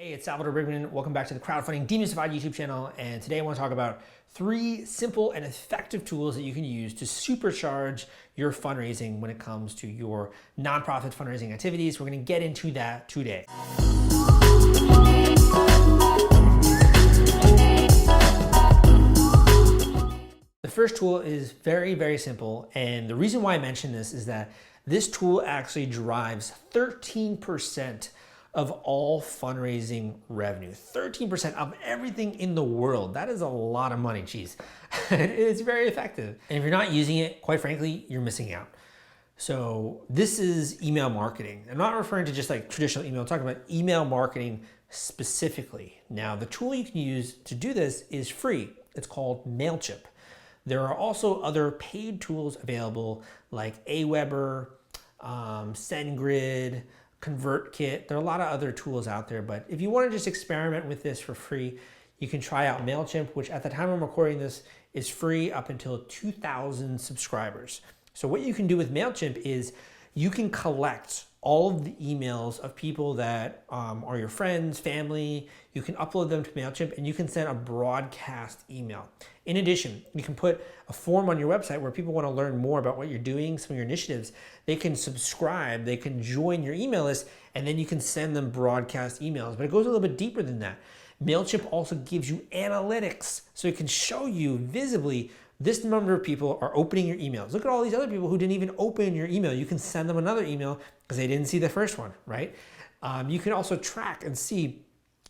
Hey, it's Salvador Brigman. Welcome back to the Crowdfunding Demystified YouTube channel. And today I want to talk about 3 simple and effective tools that you can use to supercharge your fundraising when it comes to your nonprofit fundraising activities. We're going to get into that today. The first tool is very, very simple. And the reason why I mention this is that this tool actually drives 13% of all fundraising revenue. 13% of everything in the world. That is a lot of money, geez. It's very effective. And if you're not using it, quite frankly, you're missing out. So this is email marketing. I'm not referring to just like traditional email, I'm talking about email marketing specifically. Now, the tool you can use to do this is free. It's called MailChimp. There are also other paid tools available like Aweber, SendGrid, ConvertKit. There are a lot of other tools out there, but if you want to just experiment with this for free, you can try out MailChimp, which at the time I'm recording this is free up until 2,000 subscribers. So what you can do with MailChimp is you can collect all of the emails of people that are your friends, family. You can upload them to MailChimp and you can send a broadcast email. In addition, you can put a form on your website where people want to learn more about what you're doing, some of your initiatives. They can subscribe, they can join your email list, and then you can send them broadcast emails. But it goes a little bit deeper than that. MailChimp also gives you analytics, so it can show you visibly this number of people are opening your emails. Look at all these other people who didn't even open your email. You can send them another email because they didn't see the first one, right? You can also track and see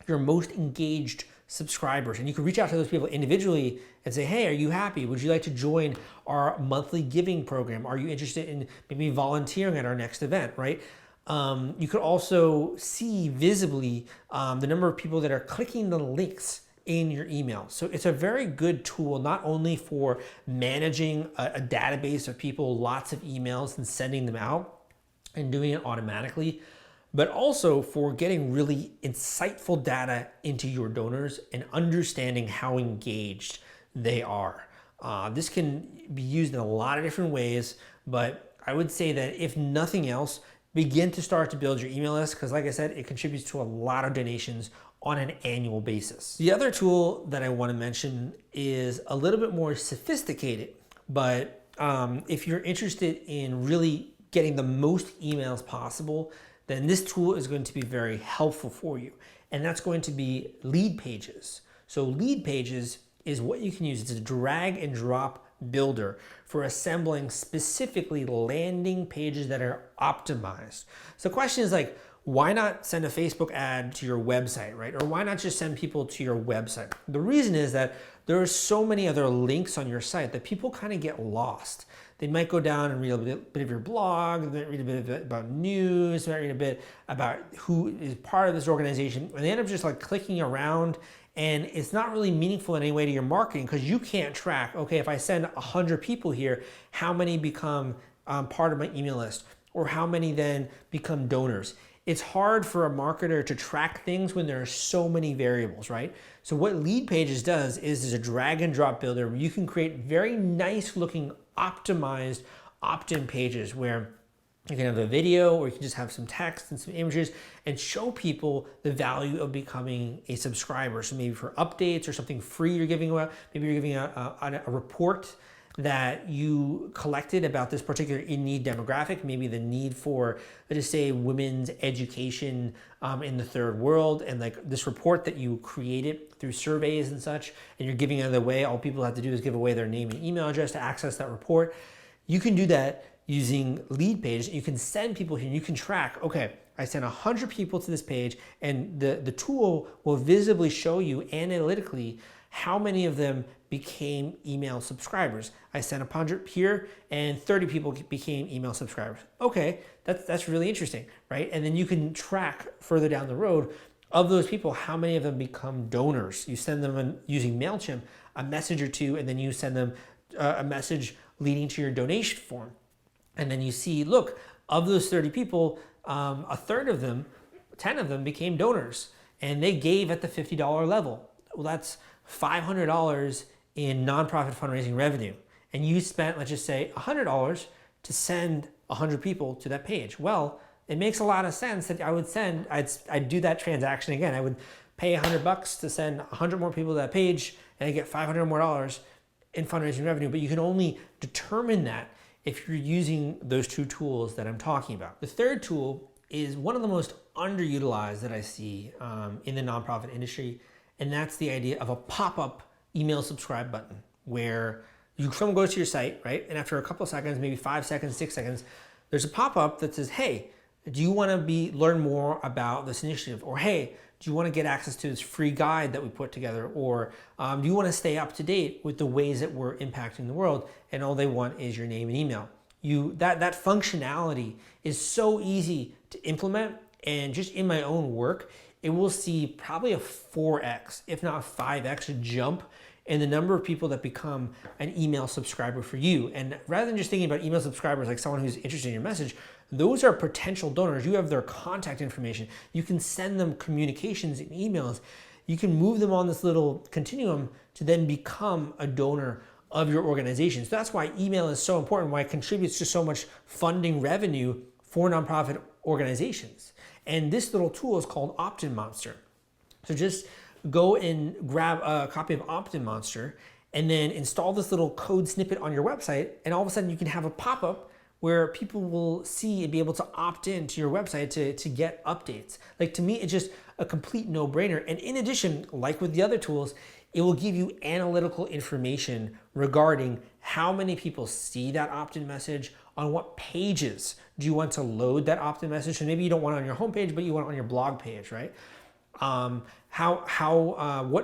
your most engaged subscribers, and you can reach out to those people individually and say, hey, are you happy? Would you like to join our monthly giving program? Are you interested in maybe volunteering at our next event, right? You could also see visibly the number of people that are clicking the links in your email. So it's a very good tool, not only for managing a database of people, lots of emails and sending them out and doing it automatically, but also for getting really insightful data into your donors and understanding how engaged they are. This can be used in a lot of different ways, but I would say that if nothing else, begin to start to build your email list because like I said, it contributes to a lot of donations on an annual basis. The other tool that I want to mention is a little bit more sophisticated, but if you're interested in really getting the most emails possible, then this tool is going to be very helpful for you. And that's going to be lead pages. So lead pages is what you can use. It's a drag and drop builder for assembling specifically landing pages that are optimized. So the question is like, why not send a Facebook ad to your website, right? Or why not just send people to your website? The reason is that there are so many other links on your site that people kind of get lost. They might go down and read a bit of your blog, they might read a bit about news, they might read a bit about who is part of this organization, and they end up just like clicking around, and it's not really meaningful in any way to your marketing because you can't track, okay, if I send 100 people here, how many become part of my email list, or how many then become donors? It's hard for a marketer to track things when there are so many variables, right? So what Lead Pages does is a drag and drop builder where you can create very nice looking optimized opt-in pages where you can have a video or you can just have some text and some images and show people the value of becoming a subscriber. So maybe for updates or something free you're giving away, maybe you're giving a report that you collected about this particular in-need demographic, maybe the need for, let's just say, women's education in the third world, and like this report that you created through surveys and such, and you're giving it away. All people have to do is give away their name and email address to access that report. You can do that using lead pages. You can send people here and you can track, okay, I sent 100 people to this page, and the tool will visibly show you analytically how many of them became email subscribers. I sent 100 here and 30 people became email subscribers. Okay, that's really interesting, right? And then you can track further down the road of those people, how many of them become donors. You send them using MailChimp a message or two, and then you send them a message leading to your donation form. And then you see, look, of those 30 people, a third of them, 10 of them became donors, and they gave at the $50 level. Well, that's $500 in nonprofit fundraising revenue. And you spent, let's just say, $100 to send 100 people to that page. Well, it makes a lot of sense that I'd do that transaction again. I would pay $100 to send 100 more people to that page, and I get $500 more in fundraising revenue. But you can only determine that if you're using those two tools that I'm talking about. The third tool is one of the most underutilized that I see in the nonprofit industry, and that's the idea of a pop-up email subscribe button, where someone goes to your site, right? And after a couple of seconds, maybe 5 seconds, 6 seconds, there's a pop-up that says, hey, do you want to learn more about this initiative? Or hey, do you want to get access to this free guide that we put together? Or do you want to stay up to date with the ways that we're impacting the world? And all they want is your name and email. That functionality is so easy to implement, and just in my own work, it will see probably a 4x, if not 5x jump in the number of people that become an email subscriber for you. And rather than just thinking about email subscribers like someone who's interested in your message, those are potential donors. You have their contact information. You can send them communications and emails. You can move them on this little continuum to then become a donor of your organization. So that's why email is so important, why it contributes to so much funding revenue for nonprofit organizations. And this little tool is called Opt-in Monster. So just go and grab a copy of Opt-in Monster and then install this little code snippet on your website, and all of a sudden you can have a pop-up where people will see and be able to opt in to your website to get updates. Like, to me, it's just a complete no-brainer. And in addition, like with the other tools, it will give you analytical information regarding how many people see that opt-in message, on what pages do you want to load that opt-in message. So maybe you don't want it on your homepage, but you want it on your blog page, right? What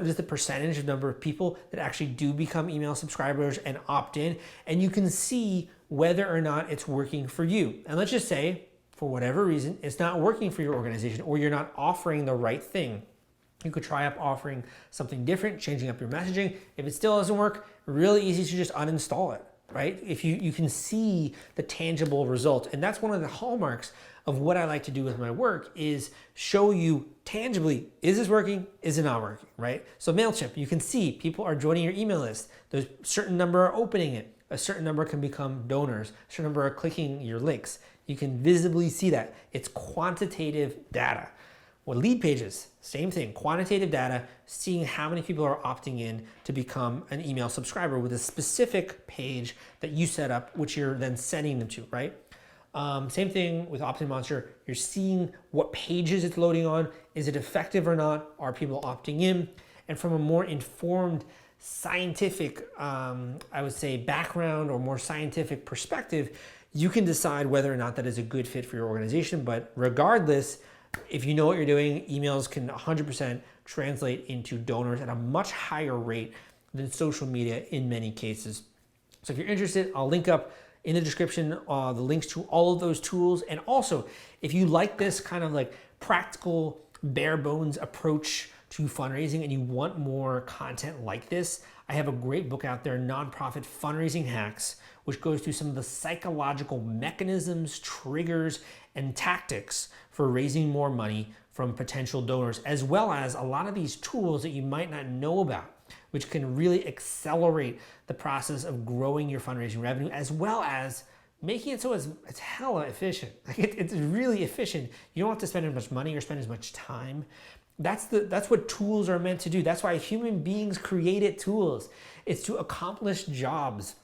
is the percentage of number of people that actually do become email subscribers and opt in? And you can see whether or not it's working for you. And let's just say, for whatever reason, it's not working for your organization, or you're not offering the right thing. You could try up offering something different, changing up your messaging. If it still doesn't work, really easy to just uninstall it, right? If you can see the tangible result. And that's one of the hallmarks of what I like to do with my work, is show you tangibly, is this working? Is it not working, right? So MailChimp, you can see people are joining your email list. There's a certain number are opening it. A certain number can become donors. A certain number are clicking your links. You can visibly see that. It's quantitative data. Well, lead pages, same thing, quantitative data, seeing how many people are opting in to become an email subscriber with a specific page that you set up, which you're then sending them to, right? Same thing with Opt-in Monster. You're seeing what pages it's loading on. Is it effective or not? Are people opting in? And from a more informed scientific, I would say, background or more scientific perspective, you can decide whether or not that is a good fit for your organization. But regardless, if you know what you're doing, emails can 100% translate into donors at a much higher rate than social media in many cases. So if you're interested, I'll link up in the description the links to all of those tools. And also, if you like this kind of like practical, bare bones approach to fundraising and you want more content like this, I have a great book out there, Nonprofit Fundraising Hacks, which goes through some of the psychological mechanisms, triggers, and tactics for raising more money from potential donors, as well as a lot of these tools that you might not know about, which can really accelerate the process of growing your fundraising revenue, as well as making it so it's hella efficient. Like it's really efficient. You don't have to spend as much money or spend as much time. That's what tools are meant to do. That's why human beings created tools. It's to accomplish jobs.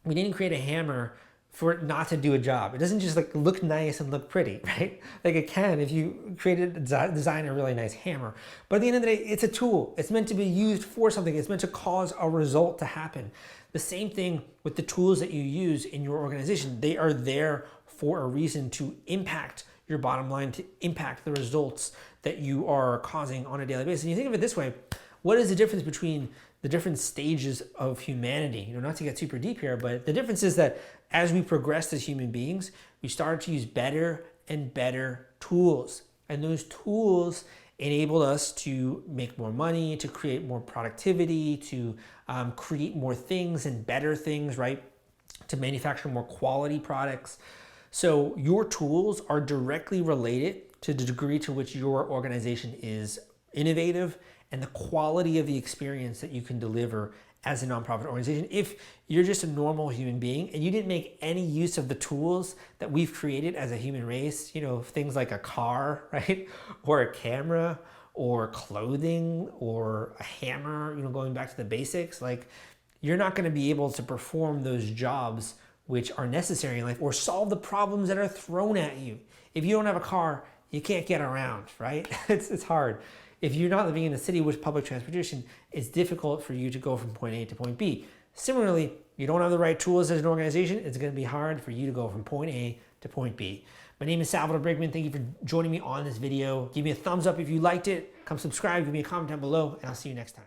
We didn't create a hammer for it not to do a job. It doesn't just like look nice and look pretty, right? Like it can if you design a really nice hammer. But at the end of the day, it's a tool. It's meant to be used for something. It's meant to cause a result to happen. The same thing with the tools that you use in your organization. They are there for a reason, to impact your bottom line, to impact the results that you are causing on a daily basis. And you think of it this way, what is the difference between the different stages of humanity? You know, not to get super deep here, but the difference is that as we progressed as human beings, we started to use better and better tools. And those tools enabled us to make more money, to create more productivity, to create more things and better things, right? To manufacture more quality products. So your tools are directly related to the degree to which your organization is innovative and the quality of the experience that you can deliver as a nonprofit organization. If you're just a normal human being and you didn't make any use of the tools that we've created as a human race, you know, things like a car, right? Or a camera or clothing or a hammer, you know, going back to the basics, like you're not going to be able to perform those jobs which are necessary in life or solve the problems that are thrown at you. If you don't have a car, you can't get around, right? It's hard. If you're not living in a city with public transportation, it's difficult for you to go from point A to point B. Similarly, you don't have the right tools as an organization, it's going to be hard for you to go from point A to point B. My name is Salvador Brigman. Thank you for joining me on this video. Give me a thumbs up if you liked it. Come subscribe, give me a comment down below, and I'll see you next time.